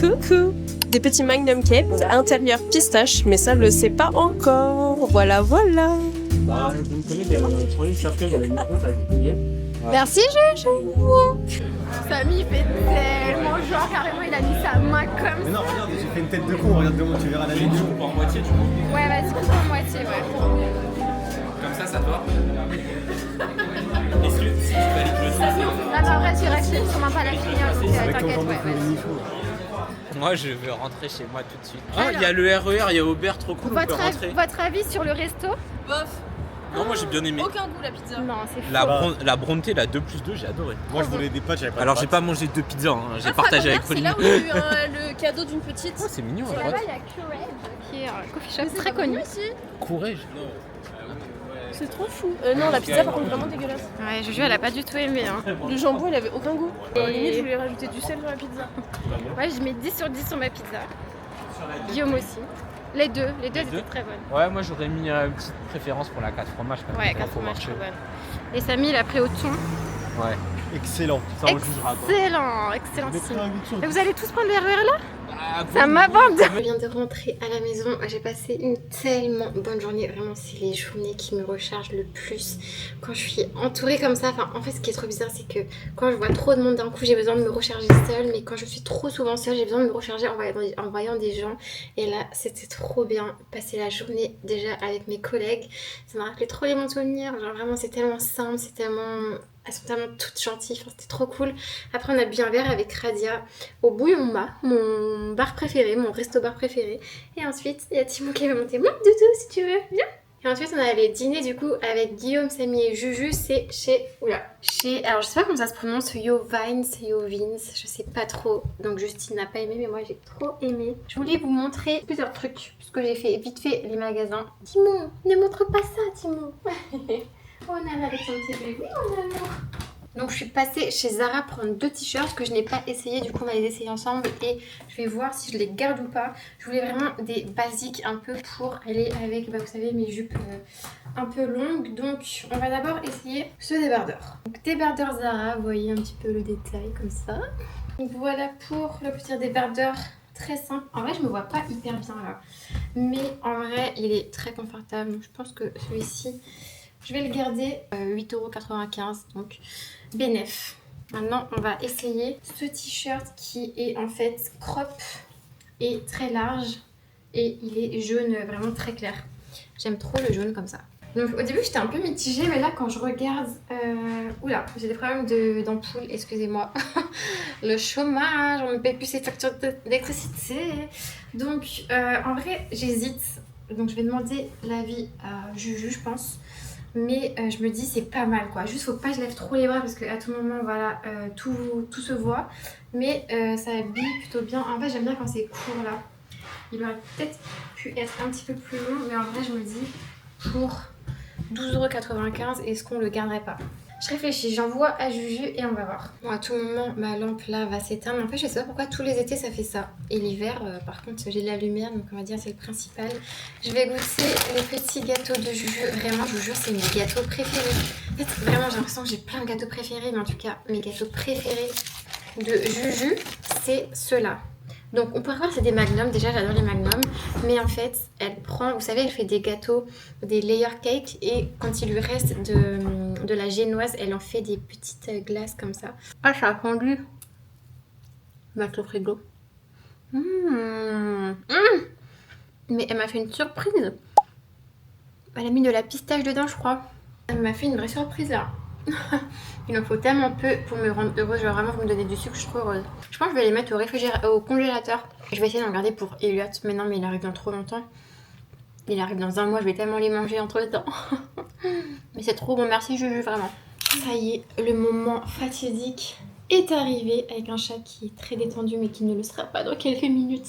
Coucou. Des petits Magnum Cake, intérieur pistache, mais ça je le sais pas encore. Voilà, voilà. Bah, vous me connaissez, vous voyez, sauf que j'avais une réponse avec Juliette. Merci Juju. Samy fait tellement genre, carrément il a mis sa main comme Mais non, regarde, j'ai fait une tête de con, regarde comment tu verras la vidéo. En moitié, tu vois. Ouais, vas-y, coupe en moitié, ouais. Comme ça te va. Est-ce que si tu valides le sens, Non, en vrai, tu restes sûrement pas la finir, donc t'inquiète, ouais. moi, je veux rentrer chez moi tout de suite. Ah, il y a le RER, il y a Aubert, trop cool, on peut rentrer. Votre avis sur le resto? Bof. Non, moi j'ai bien aimé. Aucun goût la pizza. Non, c'est fou. La Bronté, la 2+2, j'ai adoré. Moi je voulais des pâtes, j'avais pas Alors de j'ai pâtes. pas mangé 2 pizzas, hein. J'ai partagé avec C'est Pauline. là où il y a eu le cadeau d'une petite. Oh, c'est mignon à Là-bas, droite. il y a Courage, qui est un coffee shop très connu. Aussi. Courage. C'est trop fou. Non, la pizza par contre vraiment dégueulasse. Ouais, Juju, elle a pas du tout aimé. Hein. Le jambon il avait aucun goût. Et- Limite je voulais rajouter du sel sur la pizza. Ouais, je mets 10 sur 10 sur ma pizza. Guillaume aussi. Les deux étaient très bonnes. Ouais, moi j'aurais mis une petite préférence pour la 4 fromages quand même. Ouais, 4 fromages très bonnes. Et Samy, il a pris au thon. Ouais. Excellent. Ça on jugera pas. Excellent, excellentissime. Et vous allez tous prendre le RER là? Ah, Ça bon. m'aborde. Je viens de rentrer à la maison. J'ai passé une tellement bonne journée. Vraiment, c'est les journées qui me rechargent le plus. Quand je suis entourée comme ça. Enfin, en fait, ce qui est trop bizarre, c'est que quand je vois trop de monde d'un coup, j'ai besoin de me recharger seule. Mais quand je suis trop souvent seule, j'ai besoin de me recharger en voyant des gens. Et là, c'était trop bien. Passer la journée déjà avec mes collègues. Ça m'a rappelé trop les bons souvenirs. Genre vraiment, c'est tellement simple. C'est tellement... Elles sont tellement toutes gentilles, enfin, c'était trop cool. Après on a bu un verre avec Radia au Bouillon-Bas, mon bar préféré, mon resto-bar préféré. Et ensuite il y a Timon qui va monter, monte Doudou si tu veux, viens. Et ensuite on est allé dîner du coup avec Guillaume, Samy et Juju, c'est chez... alors je sais pas comment ça se prononce, Yo Vines, je sais pas trop. Donc Justine n'a pas aimé mais moi j'ai trop aimé. Je voulais vous montrer plusieurs trucs, puisque j'ai fait vite fait les magasins. Timon, ne montre pas ça Timon. On a avec son petit bébé, mon amour. Donc je suis passée chez Zara prendre 2 t-shirts que je n'ai pas essayé. Du coup on va les essayer ensemble et je vais voir si je les garde ou pas. Je voulais vraiment des basiques un peu pour aller avec, vous savez, mes jupes un peu longues. Donc on va d'abord essayer ce débardeur. Donc débardeur Zara, vous voyez un petit peu le détail comme ça. Donc voilà pour le petit débardeur. Très simple. En vrai, je me vois pas hyper bien là. Mais en vrai, il est très confortable. Donc je pense que celui-ci... Je vais le garder 8,95 €, donc bénef. Maintenant, on va essayer ce t-shirt qui est en fait crop et très large. Et il est jaune, vraiment très clair. J'aime trop le jaune comme ça. Donc au début, j'étais un peu mitigée, mais là, quand je regarde... Oula, j'ai des problèmes d'ampoule, excusez-moi. Le chômage, on ne paye plus ses factures d'électricité. Donc, en vrai, j'hésite Donc je vais demander l'avis à Juju, je pense. Mais je me dis c'est pas mal quoi. Juste faut pas que je lève trop les bras parce qu'à tout moment voilà tout se voit. Mais ça habille plutôt bien. En fait j'aime bien quand c'est court là. Il aurait peut-être pu être un petit peu plus long. Mais en vrai je me dis pour 12,95 € est-ce qu'on le garderait pas? Je réfléchis, j'envoie à Juju et on va voir. Bon, à tout moment, ma lampe là va s'éteindre. En fait, je sais pas pourquoi tous les étés ça fait ça. Et l'hiver, par contre, j'ai de la lumière, donc on va dire c'est le principal. Je vais goûter les petits gâteaux de Juju. Vraiment, je vous jure, c'est mes gâteaux préférés. En fait, vraiment, j'ai l'impression que j'ai plein de gâteaux préférés. Mais en tout cas, mes gâteaux préférés de Juju, c'est ceux-là. Donc on pourrait voir c'est des magnums, déjà j'adore les magnums, mais en fait elle prend, vous savez elle fait des gâteaux, des layer cakes et quand il lui reste de la génoise, elle en fait des petites glaces comme ça. Ah ça a fondu, mettre au frigo. Mais elle m'a fait une surprise, elle a mis de la pistache dedans je crois, elle m'a fait une vraie surprise là. Il en faut tellement peu pour me rendre heureuse. Genre vraiment vous me donnez du sucre, je suis trop heureuse. Je pense que je vais les mettre au congélateur. Je vais essayer d'en garder pour Elliot. Mais non mais il arrive dans trop longtemps. Il arrive dans un mois, je vais tellement les manger entre temps. Mais c'est trop bon, merci Juju vraiment. Ça y est, le moment fatidique est arrivé avec un chat qui est très détendu mais qui ne le sera pas dans quelques minutes.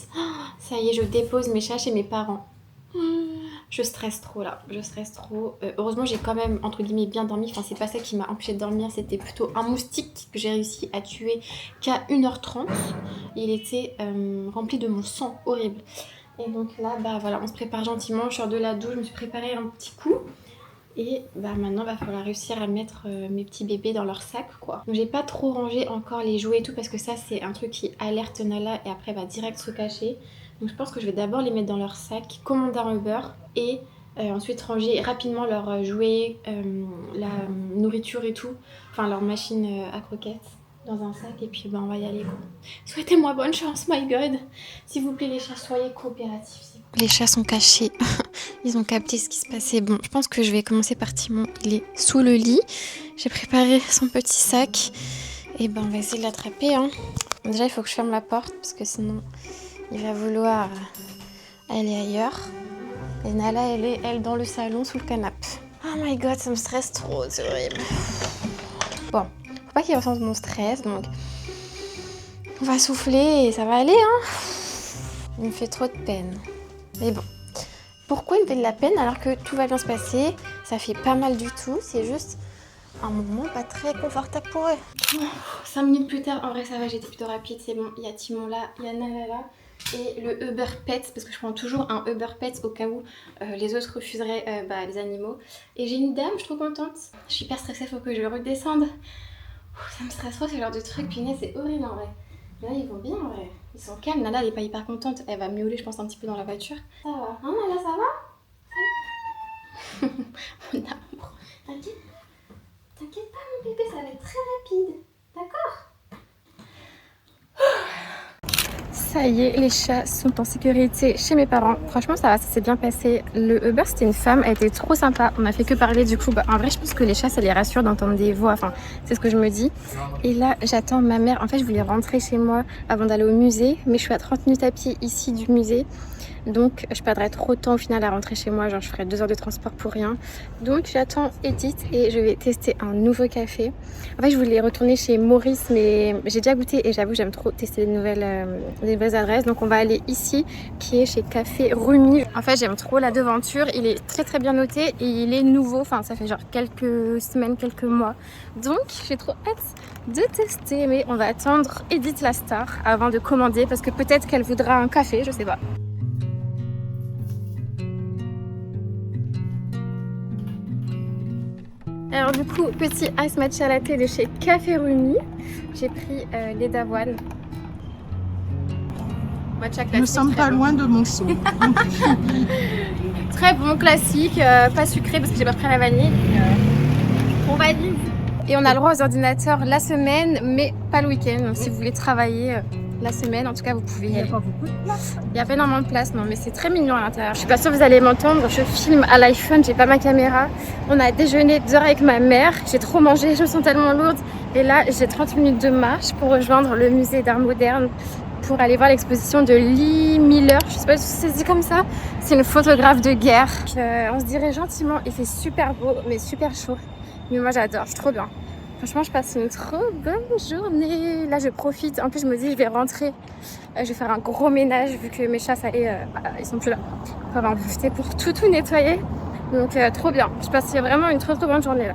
Ça y est, je dépose mes chats chez mes parents. Je stresse trop là, je stresse trop. Heureusement j'ai quand même entre guillemets bien dormi. Enfin c'est pas ça qui m'a empêché de dormir, c'était plutôt un moustique que j'ai réussi à tuer qu'à 1h30. Il était rempli de mon sang, horrible. Et donc là bah voilà, on se prépare gentiment. Je sors de la douche, je me suis préparé un petit coup. Et bah maintenant va falloir réussir à mettre mes petits bébés dans leur sac quoi. Donc j'ai pas trop rangé encore les jouets et tout parce que ça c'est un truc qui alerte Nala et après va direct se cacher. Donc je pense que je vais d'abord les mettre dans leur sac, commander un Uber et ensuite ranger rapidement leurs jouets, la nourriture et tout, enfin leur machine à croquettes dans un sac et puis bah, on va y aller quoi. Souhaitez-moi bonne chance, my god. S'il vous plaît les chats, soyez coopératifs. Les chats sont cachés, ils ont capté ce qui se passait. Bon, je pense que je vais commencer par Timon, il est sous le lit. J'ai préparé son petit sac et ben on va essayer de l'attraper. Hein. Déjà il faut que je ferme la porte parce que sinon... il va vouloir aller ailleurs. Et Nala, elle est dans le salon sous le canapé. Oh my god, ça me stresse trop, c'est horrible. Bon, faut pas qu'il ressente mon stress, donc on va souffler et ça va aller, hein. Il me fait trop de peine. Mais bon, pourquoi il me fait de la peine alors que tout va bien se passer? Ça fait pas mal du tout, c'est juste un moment pas très confortable pour eux. 5 minutes plus tard, en vrai ça va, j'étais plutôt rapide, c'est bon. Il y a Timon là, il y a Nala là. Et le Uber Pets, parce que je prends toujours un Uber Pets au cas où les autres refuseraient les animaux. Et j'ai une dame, je suis trop contente. Je suis hyper stressée, faut que je redescende. Ça me stresse trop ce genre de truc, punaise, c'est horrible en vrai. Là ils vont bien en vrai, ils sont calmes. Nala elle est pas hyper contente, elle va miauler je pense un petit peu dans la voiture. Ça va, hein Nala, ça va? Mon amour, t'inquiète pas mon bébé, ça va être très rapide, d'accord? Ça y est, les chats sont en sécurité chez mes parents. Franchement, ça va, ça s'est bien passé. Le Uber, c'était une femme, elle était trop sympa. On a fait que parler du coup. Bah, en vrai, je pense que les chats, ça les rassure d'entendre des voix. Enfin, c'est ce que je me dis. Et là, j'attends ma mère. En fait, je voulais rentrer chez moi avant d'aller au musée. Mais je suis à 30 minutes à pied ici du musée. Donc, je perdrais trop de temps au final à rentrer chez moi. Genre, je ferais 2 heures de transport pour rien. Donc, j'attends Edith et je vais tester un nouveau café. En fait, je voulais retourner chez Maurice, mais j'ai déjà goûté et j'avoue, j'aime trop tester des nouvelles adresses. Donc, on va aller ici, qui est chez Café Rumi. En fait, j'aime trop la devanture. Il est très très bien noté et il est nouveau. Enfin, ça fait genre quelques semaines, quelques mois. Donc, j'ai trop hâte de tester. Mais on va attendre Edith la star avant de commander parce que peut-être qu'elle voudra un café, je sais pas. Alors du coup, petit ice matcha latte de chez Café Rumi. J'ai pris lait d'avoine. Matcha classique. Nous sommes pas loin de mon son. Très bon, classique, pas sucré parce que j'ai pas pris la vanille. On valide. Et on a le droit aux ordinateurs la semaine, mais pas le week-end. Donc si vous voulez travailler la semaine, en tout cas vous pouvez y aller. Il n'y a pas beaucoup de place. Il n'y a pas énormément de place, non, mais c'est très mignon à l'intérieur. Je suis pas sûre que vous allez m'entendre, je filme à l'iPhone, j'ai pas ma caméra. On a déjeuné 2 heures avec ma mère, j'ai trop mangé, je me sens tellement lourde. Et là j'ai 30 minutes de marche pour rejoindre le musée d'art moderne pour aller voir l'exposition de Lee Miller. Je sais pas si c'est dit comme ça. C'est une photographe de guerre. On se dirait gentiment, il fait super beau mais super chaud. Mais moi j'adore, c'est trop bien. Franchement, je passe une trop bonne journée. Là, je profite. En plus, je me dis, je vais rentrer. Je vais faire un gros ménage vu que mes chats, ça y est, ils sont plus là. On va en profiter pour tout nettoyer. Donc, trop bien. Je passe vraiment une trop bonne journée là.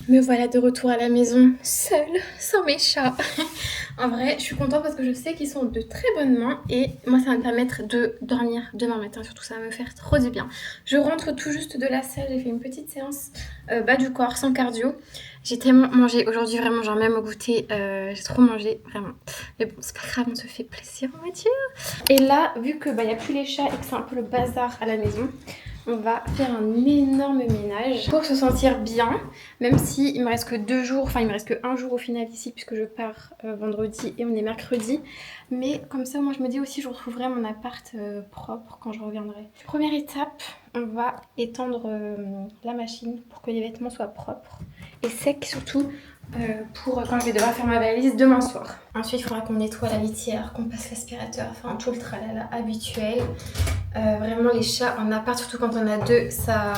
Me voilà de retour à la maison, seule, sans mes chats. En vrai, je suis contente parce que je sais qu'ils sont de très bonnes mains et moi ça va me permettre de dormir demain matin, surtout ça va me faire trop du bien. Je rentre tout juste de la salle, j'ai fait une petite séance bas du corps sans cardio. J'ai tellement mangé aujourd'hui, vraiment, genre même au goûter, j'ai trop mangé, vraiment. Mais bon, c'est pas grave, on se fait plaisir, on va dire. Et là, vu que y a plus les chats et que c'est un peu le bazar à la maison, on va faire un énorme ménage pour se sentir bien, même si il me reste que 2 jours, enfin il me reste que 1 jour au final ici puisque je pars vendredi et on est mercredi. Mais comme ça, moi je me dis aussi je retrouverai mon appart propre quand je reviendrai. Première étape, on va étendre la machine pour que les vêtements soient propres et secs surtout. Pour quand je vais devoir faire ma valise demain soir. Ensuite il faudra qu'on nettoie la litière, qu'on passe l'aspirateur, enfin tout le tralala habituel. Vraiment les chats en appart, surtout quand on a 2, ça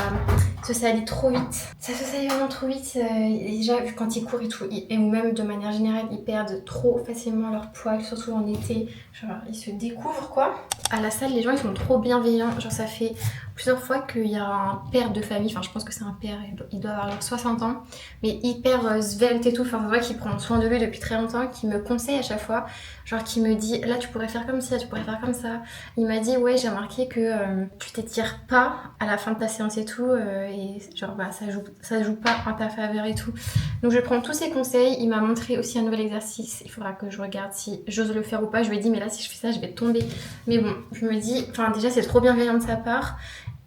se salit trop vite. Ça se salit vraiment trop vite. Déjà quand ils courent et tout, et ou même de manière générale, ils perdent trop facilement leur poil, surtout en été. Genre ils se découvrent quoi. À la salle, les gens ils sont trop bienveillants. Genre ça fait plusieurs fois qu'il y a un père de famille, enfin je pense que c'est un père, il doit avoir genre 60 ans, mais hyper svelte et tout. Enfin c'est vrai qu'il prend soin de lui depuis très longtemps, qui me conseille à chaque fois. Genre qui me dit là tu pourrais faire comme ça, tu pourrais faire comme ça. Il m'a dit ouais j'ai remarqué que tu t'étires pas à la fin de ta séance et tout et genre ça joue pas en ta faveur et tout. Donc je prends tous ses conseils. Il m'a montré aussi un nouvel exercice, il faudra que je regarde si j'ose le faire ou pas. Je lui ai dit mais là si je fais ça je vais tomber. Mais bon je me dis, enfin déjà c'est trop bienveillant de sa part.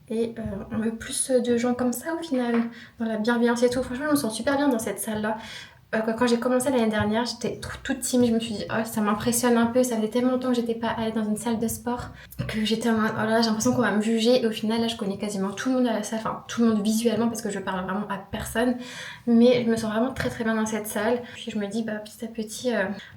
Et on veut plus de gens comme ça au final, dans la bienveillance et tout. Franchement je me sens super bien dans cette salle là. Quand j'ai commencé l'année dernière, j'étais toute timide, je me suis dit oh ça m'impressionne un peu, ça faisait tellement longtemps que j'étais pas allée dans une salle de sport que j'étais en mode oh là j'ai l'impression qu'on va me juger, et au final là je connais quasiment tout le monde à la salle, enfin tout le monde visuellement parce que je parle vraiment à personne, mais je me sens vraiment très très bien dans cette salle. Puis je me dis petit à petit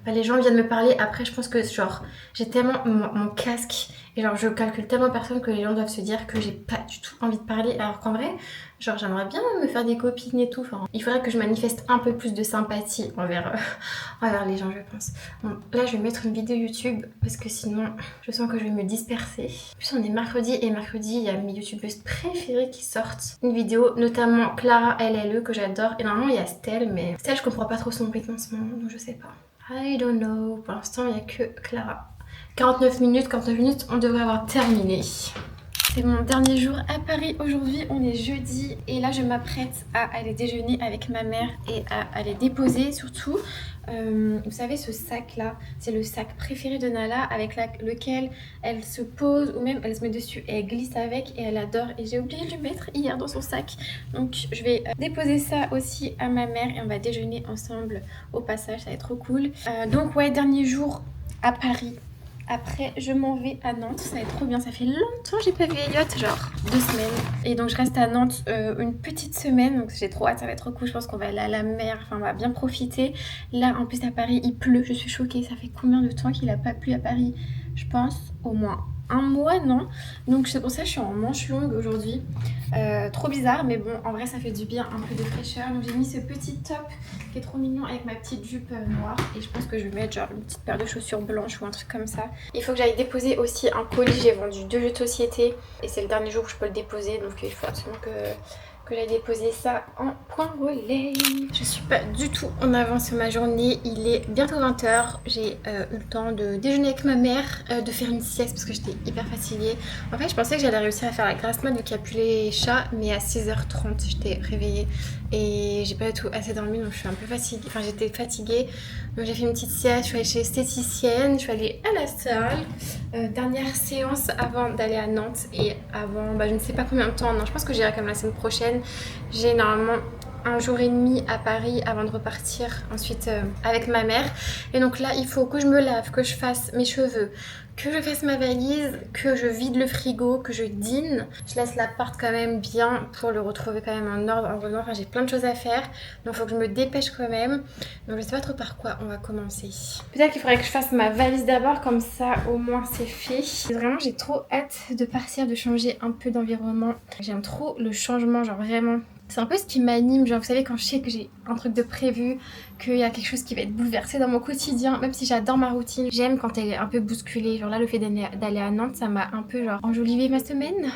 les gens viennent me parler. Après je pense que genre j'ai tellement mon casque et genre je calcule tellement personne que les gens doivent se dire que j'ai pas du tout envie de parler, alors qu'en vrai genre j'aimerais bien me faire des copines et tout. Enfin, il faudrait que je manifeste un peu plus de sympathie envers les gens je pense. Bon là je vais mettre une vidéo YouTube parce que sinon je sens que je vais me disperser. En plus on est mercredi et mercredi il y a mes youtubeuses préférées qui sortent une vidéo, notamment Clara LLE que j'adore, et normalement il y a Stell, mais Stell je comprends pas trop son rythme en ce moment donc je sais pas. I don't know, pour l'instant il y a que Clara. 49 minutes, on devrait avoir terminé. C'est mon dernier jour à Paris aujourd'hui, on est jeudi et là je m'apprête à aller déjeuner avec ma mère et à aller déposer surtout. Vous savez ce sac là, c'est le sac préféré de Nala avec lequel elle se pose ou même elle se met dessus et elle glisse avec et elle adore, et j'ai oublié de le mettre hier dans son sac. Donc je vais déposer ça aussi à ma mère et on va déjeuner ensemble au passage, ça va être trop cool. Donc ouais, dernier jour à Paris. Après je m'en vais à Nantes, ça va être trop bien, ça fait longtemps que j'ai pas vu Elliot, genre 2 semaines. Et donc je reste à Nantes une petite semaine, donc j'ai trop hâte, ça va être trop cool. Je pense qu'on va aller à la mer, enfin on va bien profiter. Là en plus à Paris il pleut, je suis choquée, ça fait combien de temps qu'il a pas plu à Paris? Je pense au moins 1 mois, non? Donc c'est pour ça que je suis en manche longue aujourd'hui. Trop bizarre, mais bon, en vrai ça fait du bien, un peu de fraîcheur. Donc j'ai mis ce petit top qui est trop mignon avec ma petite jupe noire. Et je pense que je vais mettre genre une petite paire de chaussures blanches ou un truc comme ça. Il faut que j'aille déposer aussi un colis. J'ai vendu 2 jeux de société et c'est le dernier jour où je peux le déposer. Donc il faut absolument que j'aille déposer ça en point relais. Je suis pas du tout en avance sur ma journée, il est bientôt 20h. J'ai eu le temps de déjeuner avec ma mère, de faire une sieste parce que j'étais hyper fatiguée. En fait je pensais que j'allais réussir à faire la grasse mat vu qu'il n'y a plus les chats, mais à 6h30 j'étais réveillée et j'ai pas du tout assez dormi, donc je suis un peu fatiguée, enfin j'étais fatiguée. Donc j'ai fait une petite sieste, je suis allée chez l'esthéticienne, je suis allée à la salle. Dernière séance avant d'aller à Nantes et avant je ne sais pas combien de temps, non je pense que j'irai comme la semaine prochaine. J'ai normalement un jour et demi à Paris avant de repartir ensuite avec ma mère. Et donc là il faut que je me lave, que je fasse mes cheveux, que je fasse ma valise, que je vide le frigo, que je dîne. Je laisse l'appart quand même bien pour le retrouver quand même en ordre. Enfin, j'ai plein de choses à faire, donc il faut que je me dépêche quand même. Donc je sais pas trop par quoi on va commencer. Peut-être qu'il faudrait que je fasse ma valise d'abord, comme ça au moins c'est fait. Vraiment j'ai trop hâte de partir, de changer un peu d'environnement. J'aime trop le changement, genre vraiment. C'est un peu ce qui m'anime, genre vous savez quand je sais que j'ai un truc de prévu, qu'il y a quelque chose qui va être bouleversé dans mon quotidien, même si j'adore ma routine, j'aime quand elle est un peu bousculée. Genre là le fait d'aller à Nantes, ça m'a un peu genre enjolivé ma semaine.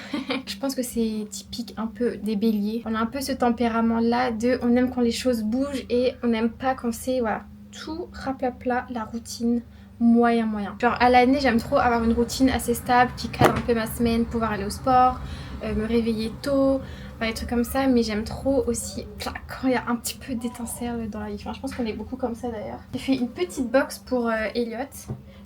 Je pense que c'est typique un peu des béliers. On a un peu ce tempérament là de on aime quand les choses bougent et on n'aime pas quand c'est voilà, tout raplapla, la routine. Moyen. Genre à l'année j'aime trop avoir une routine assez stable qui cadre un peu ma semaine, pouvoir aller au sport, me réveiller tôt, des trucs comme ça, mais j'aime trop aussi quand il y a un petit peu d'étincelle dans la vie. Enfin, je pense qu'on est beaucoup comme ça d'ailleurs. J'ai fait une petite box pour Elliot,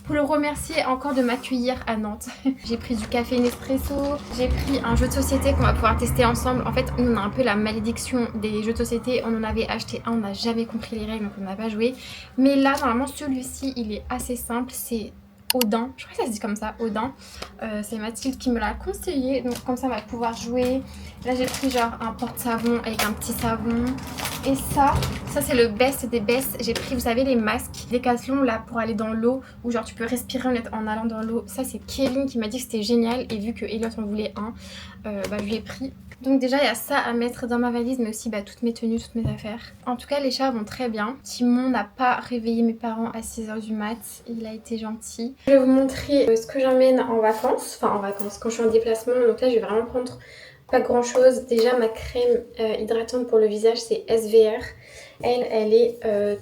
pour le remercier encore de m'accueillir à Nantes. J'ai pris du café Nespresso, j'ai pris un jeu de société qu'on va pouvoir tester ensemble. En fait, nous on a un peu la malédiction des jeux de société. On en avait acheté un, on n'a jamais compris les règles, donc on n'a pas joué. Mais là, normalement, celui-ci, il est assez simple, c'est Odin, je crois que ça se dit comme ça, Odin. C'est Mathilde qui me l'a conseillé, donc comme ça on va pouvoir jouer. Là j'ai pris genre un porte-savon avec un petit savon. Et ça c'est le best des best. J'ai pris, vous savez, les masques Décathlon là pour aller dans l'eau, où genre tu peux respirer en allant dans l'eau. Ça c'est Kevin qui m'a dit que c'était génial, et vu que Elliot en voulait un, je lui ai pris. Donc déjà il y a ça à mettre dans ma valise, mais aussi toutes mes tenues, toutes mes affaires. En tout cas les chats vont très bien. Timon n'a pas réveillé mes parents à 6h du mat, il a été gentil. Je vais vous montrer ce que j'emmène en vacances, quand je suis en déplacement. Donc là je vais vraiment prendre pas grand chose. Déjà ma crème hydratante pour le visage c'est SVR. Elle est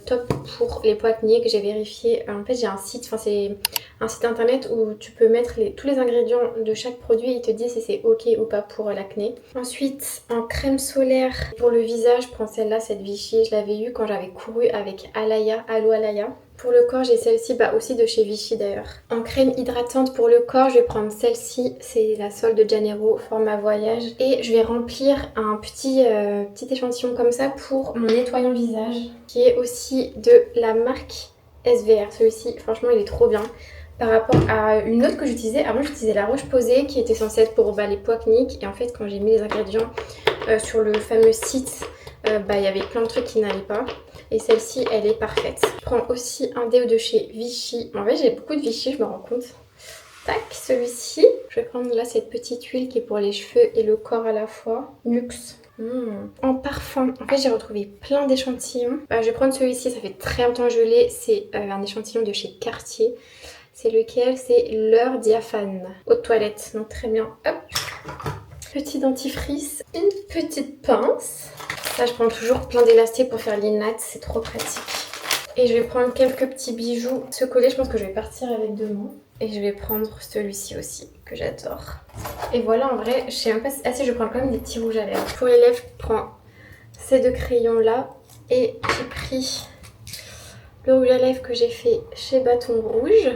top pour les poids acné que j'ai vérifié. En fait j'ai un site, c'est un site internet où tu peux mettre tous les ingrédients de chaque produit et il te dit si c'est ok ou pas pour l'acné. Ensuite en crème solaire pour le visage, je prends celle-là, cette Vichy. Je l'avais eue quand j'avais couru avec Alaya, Allo Alaya. Pour le corps j'ai celle-ci, aussi de chez Vichy d'ailleurs. En crème hydratante pour le corps je vais prendre celle-ci, c'est la Sol de Janeiro format voyage. Et je vais remplir un petit échantillon comme ça pour mon nettoyant visage, qui est aussi de la marque SVR. Celui-ci franchement il est trop bien. Par rapport à une autre que j'utilisais, avant j'utilisais la Roche-Posay qui était censée être pour les poids acnéiques. Et en fait quand j'ai mis les ingrédients sur le fameux site, il y avait plein de trucs qui n'allaient pas. Et celle-ci elle est parfaite. Je prends aussi un déo de chez Vichy. En fait j'ai beaucoup de Vichy, je me rends compte. Tac, celui-ci. Je vais prendre là cette petite huile qui est pour les cheveux et le corps à la fois. Luxe. En parfum, en fait j'ai retrouvé plein d'échantillons. Je vais prendre celui-ci, ça fait très longtemps que je l'ai. C'est un échantillon de chez Cartier. C'est lequel? C'est l'heure diaphane. Eau de toilette, donc très bien. Hop. Petit dentifrice, une petite pince. Là je prends toujours plein d'élastiques pour faire les nattes, c'est trop pratique. Et je vais prendre quelques petits bijoux. Ce collier je pense que je vais partir avec demain. Et je vais prendre celui-ci aussi, que j'adore. Et voilà, en vrai, je sais même pas si... Ah si, je vais prendre quand même des petits rouges à lèvres. Pour les lèvres, je prends ces deux crayons là. Et j'ai pris le rouge à lèvres que j'ai fait chez Bâton Rouge.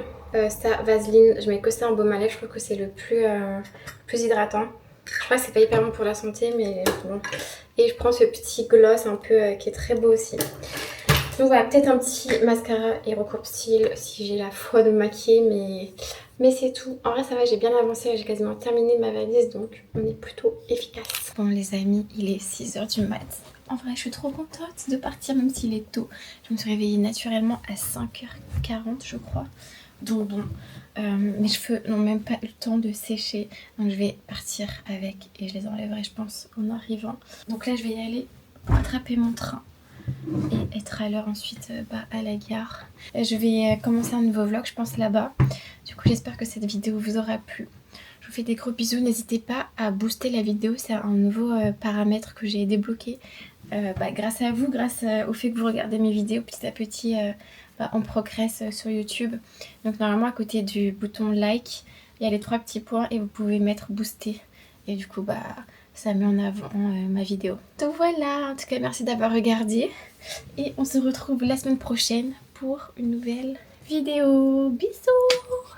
Ça, Vaseline, je mets que ça en baume à lèvres, je trouve que c'est le plus hydratant. Je crois que c'est pas hyper bon pour la santé, mais bon. Et je prends ce petit gloss un peu qui est très beau aussi. Donc voilà, peut-être un petit mascara Hérocourt Style si j'ai la foi de me maquiller, mais c'est tout. En vrai ça va, j'ai bien avancé, j'ai quasiment terminé ma valise, donc on est plutôt efficace. Bon les amis, il est 6h du mat. En vrai je suis trop contente de partir même s'il est tôt. Je me suis réveillée naturellement à 5h40 je crois. Donc bon, mes cheveux n'ont même pas eu le temps de sécher. Donc je vais partir avec et je les enlèverai je pense en arrivant. Donc là je vais y aller pour attraper mon train et être à l'heure ensuite à la gare. Je vais commencer un nouveau vlog je pense là-bas. Du coup j'espère que cette vidéo vous aura plu. Je vous fais des gros bisous, n'hésitez pas à booster la vidéo, c'est un nouveau paramètre que j'ai débloqué grâce à vous, grâce au fait que vous regardez mes vidéos petit à petit. On progresse sur YouTube. Donc normalement à côté du bouton like, il y a les 3 petits points et vous pouvez mettre booster. Et du coup ça met en avant ma vidéo. Donc voilà, en tout cas merci d'avoir regardé. Et on se retrouve la semaine prochaine pour une nouvelle vidéo. Bisous!